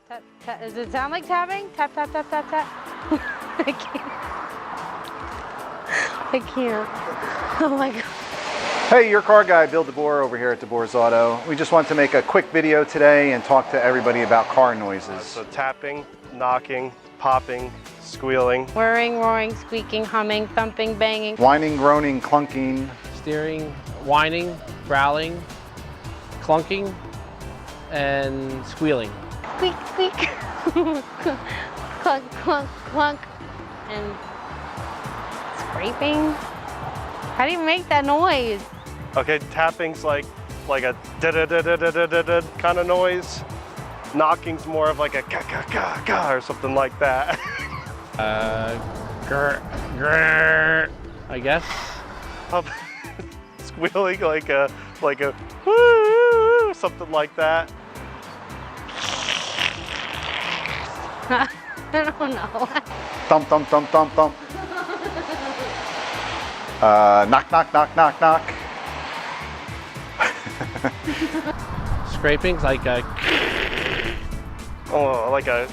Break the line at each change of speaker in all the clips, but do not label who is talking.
Tap, tap. Does it sound like tapping? Tap, tap, tap, tap, tap. I can't. I can't. Oh my God.
Hey, your car guy, Bill DeBoer over here at DeBoer's Auto. We just wanted to make a quick video today and talk to everybody about car noises.
So tapping, knocking, popping, squealing.
Whirring, roaring, squeaking, humming, thumping, banging.
Whining, groaning, clunking.
Steering, whining, growling, clunking, and squealing.
Squeak, squeak. Clunk, clunk, clunk. And scraping. How do you make that noise?
Okay, tapping's like a da-da-da-da-da-da-da kind of noise. Knocking's more of like a ka-ka-ka-ka or something like that.
Grr, grr, I guess.
Squealing like a woo, something like that.
I don't know.
Thump, thump, thump, thump, thump. Knock, knock, knock, knock, knock.
Scraping's like a
Oh, like a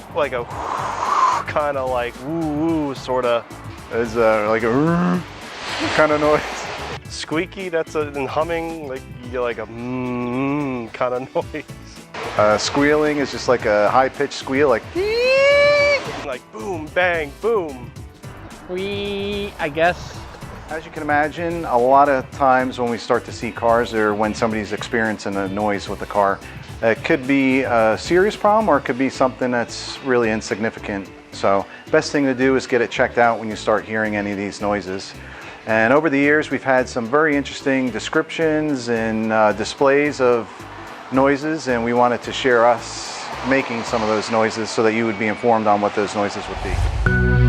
kind of like woo woo sort of.
It's like a kind of noise.
Squeaky, that's and humming like a kind of noise.
Squealing is just like a high-pitched squeal, like
Boom, bang, boom.
wee, I guess.
As you can imagine, a lot of times when we start to see cars or when somebody's experiencing a noise with the car, it could be a serious problem or it could be something that's really insignificant. So best thing to do is get it checked out when you start hearing any of these noises. And over the years, we've had some very interesting descriptions and displays of noises, and we wanted to share us making some of those noises so that you would be informed on what those noises would be.